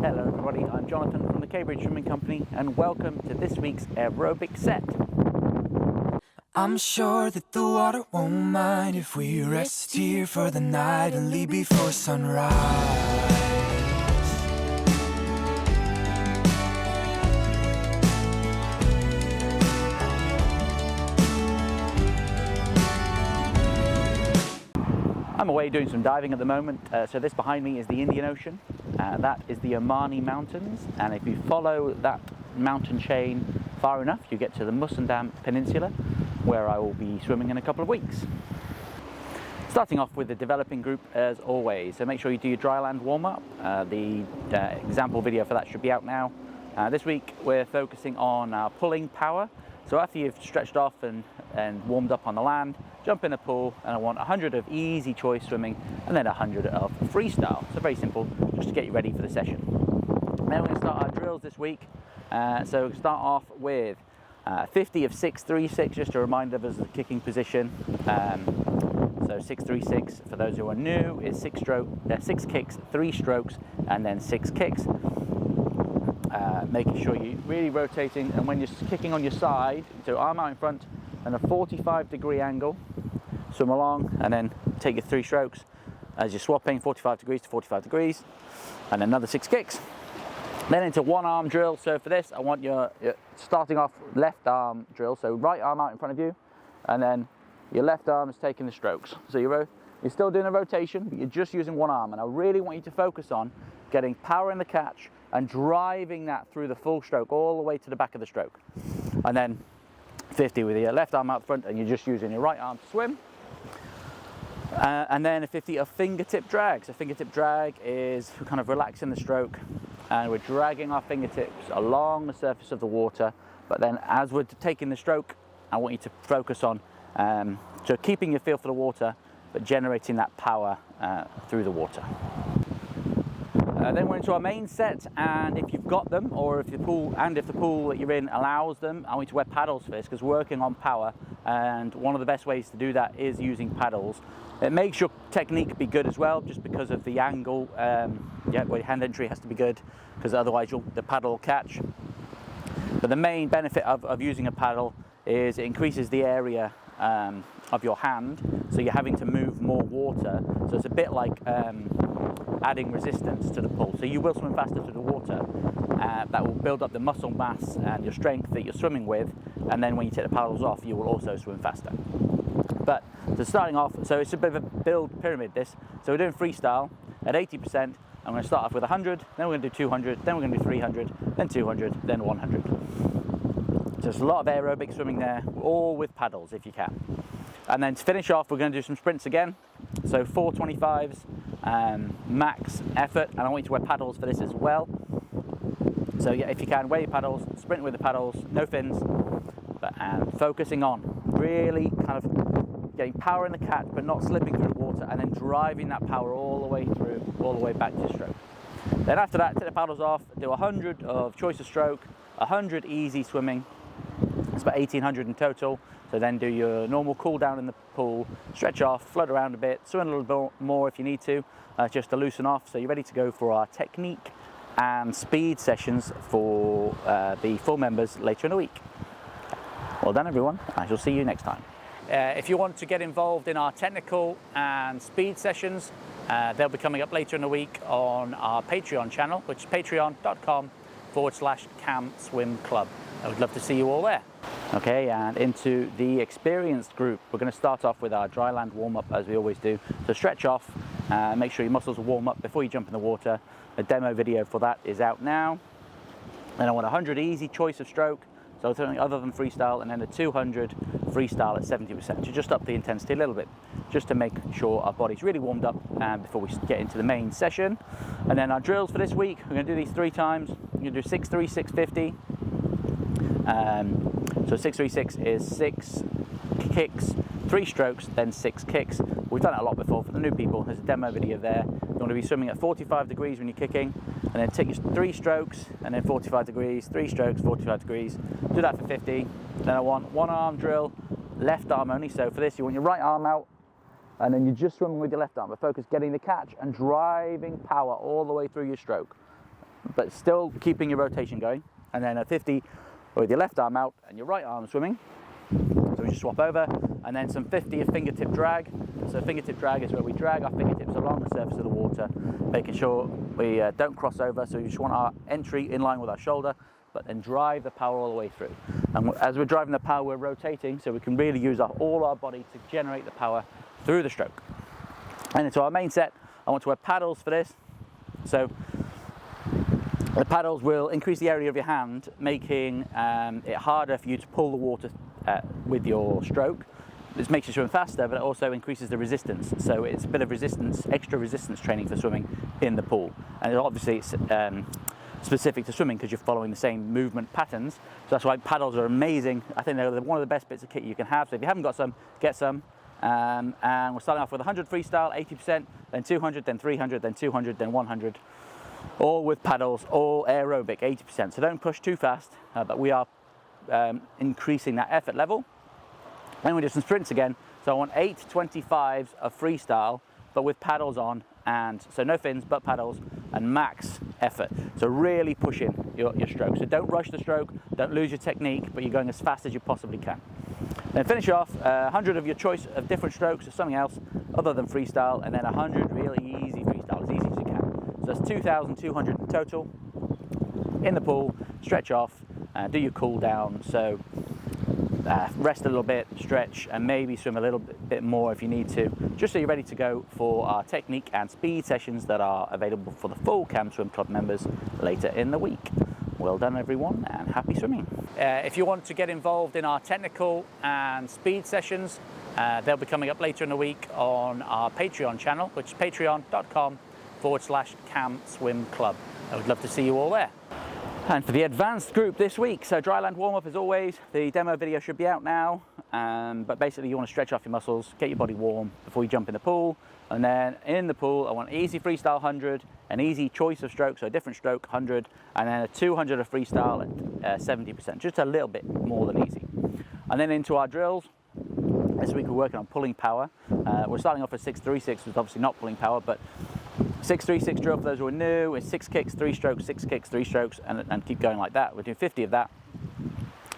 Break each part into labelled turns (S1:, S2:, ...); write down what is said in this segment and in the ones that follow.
S1: Hello everybody, I'm Jonathan from the Cambridge Swimming Company and welcome to this week's aerobic set.
S2: I'm sure that the water won't mind if we rest here for the night and leave before sunrise.
S1: I'm away doing some diving at the moment, so this behind me is the Indian Ocean. That is the Omani Mountains, and if you follow that mountain chain far enough you get to the Musandam Peninsula, where I will be swimming in a couple of weeks. Starting off with the developing group as always, so make sure you do your dry land warm-up. The example video for that should be out now. This week we're focusing on our pulling power. So after you've stretched off and warmed up on the land, jump in the pool, and I want 100 of easy choice swimming and then 100 of freestyle. So very simple, just to get you ready for the session. Then we're going to start our drills this week. So start off with 50 of 6-3-6, just to remind us of the kicking position. So 6-3-6, for those who are new, is 6 kicks, 3 strokes, and then 6 kicks. Making sure you're really rotating, and when you're kicking on your side, so arm out in front and a 45-degree angle, swim along and then take your 3 strokes as you're swapping 45 degrees to 45 degrees, and another 6 kicks. Then into one arm drill. So for this I want your starting off left arm drill, so right arm out in front of you and then your left arm is taking the strokes. So you're still doing a rotation, but you're just using one arm, and I really want you to focus on getting power in the catch and driving that through the full stroke all the way to the back of the stroke. And then 50 with your left arm out front and you're just using your right arm to swim. And then a 50 of fingertip drag. So fingertip drag is kind of relaxing the stroke and we're dragging our fingertips along the surface of the water, but then as we're taking the stroke I want you to focus on so keeping your feel for the water but generating that power through the water. Then we're into our main set, and if you've got them, or if the pool that you're in allows them, I want you to wear paddles for this because we're working on power, and one of the best ways to do that is using paddles. It makes your technique be good as well, just because of the angle. Your hand entry has to be good because otherwise the paddle will catch. But the main benefit of using a paddle is it increases the area of your hand, so you're having to move more water. So it's a bit like adding resistance to the pull. So you will swim faster through the water. That will build up the muscle mass and your strength that you're swimming with, and then when you take the paddles off you will also swim faster. But so starting off, so it's a bit of a build pyramid this. So we're doing freestyle at 80%. I'm going to start off with 100, then we're going to do 200, then we're going to do 300, then 200, then 100. So there's a lot of aerobic swimming there, all with paddles if you can. And then to finish off we're going to do some sprints again. So 4 25s, max effort, and I want you to wear paddles for this as well. So yeah, if you can, wear your paddles, sprint with the paddles, no fins, and focusing on really kind of getting power in the catch but not slipping through the water, and then driving that power all the way through, all the way back to your stroke. Then after that, take the paddles off, do 100 of choice of stroke, 100 easy swimming. It's about 1800 in total. So then do your normal cool down in the pool, stretch off, float around a bit, swim a little bit more if you need to, just to loosen off. So you're ready to go for our technique and speed sessions for the full members later in the week. Well done everyone, I shall see you next time. If you want to get involved in our technical and speed sessions, they'll be coming up later in the week on our Patreon channel, which is patreon.com/CamSwim Club. I would love to see you all there. Okay, and into the experienced group, we're going to start off with our dry land warm-up as we always do. So stretch off, make sure your muscles are warm up before you jump in the water. A demo video for that is out now. And I want 100 easy choice of stroke, so something other than freestyle, and then a 200 freestyle at 70%, to just up the intensity a little bit, just to make sure our body's really warmed up before we get into the main session. And then our drills for this week, we're going to do these 3 times. We're going to do 6-3, 6-50. So 6-3-6 is 6 kicks, 3 strokes, then 6 kicks. We've done it a lot before. For the new people, there's a demo video there. You want to be swimming at 45 degrees when you're kicking, and then take your 3 strokes, and then 45 degrees, 3 strokes, 45 degrees. Do that for 50. Then I want one arm drill, left arm only. So for this, you want your right arm out, and then you're just swimming with your left arm, but focus getting the catch and driving power all the way through your stroke. but still keeping your rotation going. And then at 50 with your left arm out and your right arm swimming. So we just swap over, and then some 50 of fingertip drag. So fingertip drag is where we drag our fingertips along the surface of the water, making sure we don't cross over. So you just want our entry in line with our shoulder, but then drive the power all the way through. And as we're driving the power, we're rotating, so we can really use all our body to generate the power through the stroke. And into our main set, I want to wear paddles for this. So the paddles will increase the area of your hand, making it harder for you to pull the water with your stroke. This makes you swim faster, but it also increases the resistance. So it's a bit of resistance, extra resistance training for swimming in the pool. And obviously it's specific to swimming because you're following the same movement patterns. So that's why paddles are amazing. I think they're one of the best bits of kit you can have. So if you haven't got some, get some. And we're starting off with 100 freestyle, 80%, then 200, then 300, then 200, then 100. All with paddles, all aerobic, 80%. So don't push too fast, but we are increasing that effort level. Then we do some sprints again. So I want 8 25s of freestyle, but with paddles on, and so no fins, but paddles, and max effort. So really pushing your stroke. So don't rush the stroke, don't lose your technique, but you're going as fast as you possibly can. Then finish off 100 of your choice of different strokes or something else other than freestyle, and then 100 really easy freestyle, as easy as you can. So that's 2,200 in total. In the pool, stretch off, do your cool down. So rest a little bit, stretch, and maybe swim a little bit more if you need to, just so you're ready to go for our technique and speed sessions that are available for the full CamSwim Club members later in the week. Well done everyone, and happy swimming. If you want to get involved in our technical and speed sessions, they'll be coming up later in the week on our Patreon channel, which is patreon.com/CamSwim Club. I would love to see you all there. And for the advanced group this week, so dryland warm-up as always. The demo video should be out now, but basically you want to stretch off your muscles, get your body warm before you jump in the pool. And then in the pool, I want easy freestyle 100, an easy choice of stroke, so a different stroke 100, and then a 200 of freestyle at 70%, just a little bit more than easy. And then into our drills. This week we're working on pulling power. We're starting off at 636, which is obviously not pulling power, but 636 drill for those who are new is 6 kicks, 3 strokes, 6 kicks, 3 strokes, and keep going like that. We're doing 50 of that.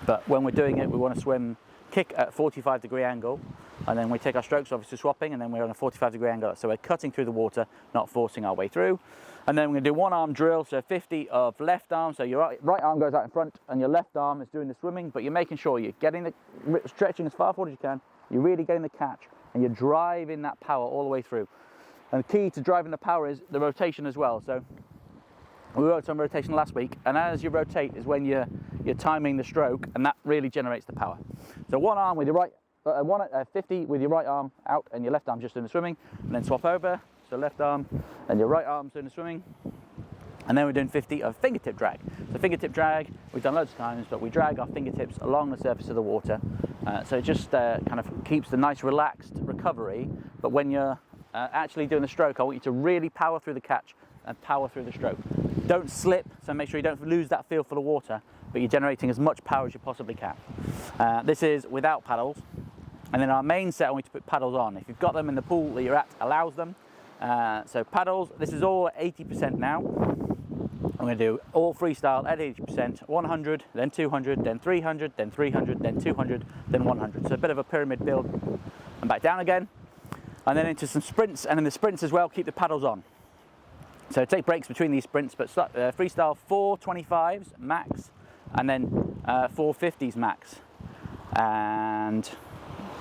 S1: But when we're doing it, we want to swim, kick at 45-degree angle, and then we take our strokes, obviously swapping, and then we're on a 45-degree angle. So we're cutting through the water, not forcing our way through. And then we're going to do one arm drill, so 50 of left arm. So your right arm goes out in front, and your left arm is doing the swimming, but you're making sure you're getting stretching as far forward as you can. You're really getting the catch, and you're driving that power all the way through. And the key to driving the power is the rotation as well. So we worked on rotation last week, and as you rotate is when you're timing the stroke, and that really generates the power. So one arm with your right, 50 with your right arm out, and your left arm just doing the swimming, and then swap over. So left arm and your right arm's doing the swimming. And then we're doing 50 of fingertip drag. So fingertip drag, we've done loads of times, but we drag our fingertips along the surface of the water. So it just kind of keeps the nice relaxed recovery. But when you're actually doing the stroke, I want you to really power through the catch and power through the stroke. Don't slip, so make sure you don't lose that feel for the water, but you're generating as much power as you possibly can. This is without paddles. And then our main set, I want you to put paddles on. If you've got them in the pool that you're at, allows them. So paddles, this is all at 80% now. I'm going to do all freestyle at 80%, 100, then 200, then 300, then 300, then 200, then 100. So a bit of a pyramid build. And back down again. And then into some sprints, and in the sprints as well, keep the paddles on. So take breaks between these sprints, but start, freestyle 4 25s max, and then 4 50s max. And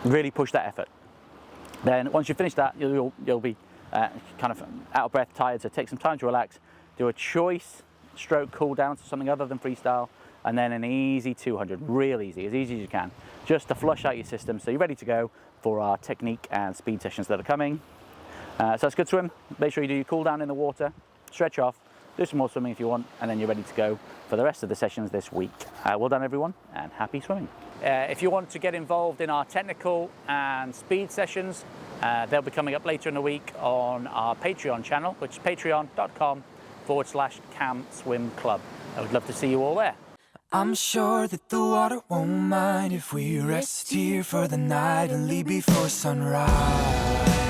S1: really push that effort. Then once you finish that, you'll be kind of out of breath, tired, so take some time to relax. Do a choice stroke cool down to something other than freestyle, and then an easy 200, real easy as you can, just to flush out your system so you're ready to go for our technique and speed sessions that are coming. So it's good swim. Make sure you do your cool down in the water, stretch off, do some more swimming if you want, and then you're ready to go for the rest of the sessions this week. Well done everyone, and happy swimming. If you want to get involved in our technical and speed sessions, they'll be coming up later in the week on our Patreon channel, which is patreon.com/CamSwim Club. I would love to see you all there.
S2: I'm sure that the water won't mind if we rest here for the night and leave before sunrise.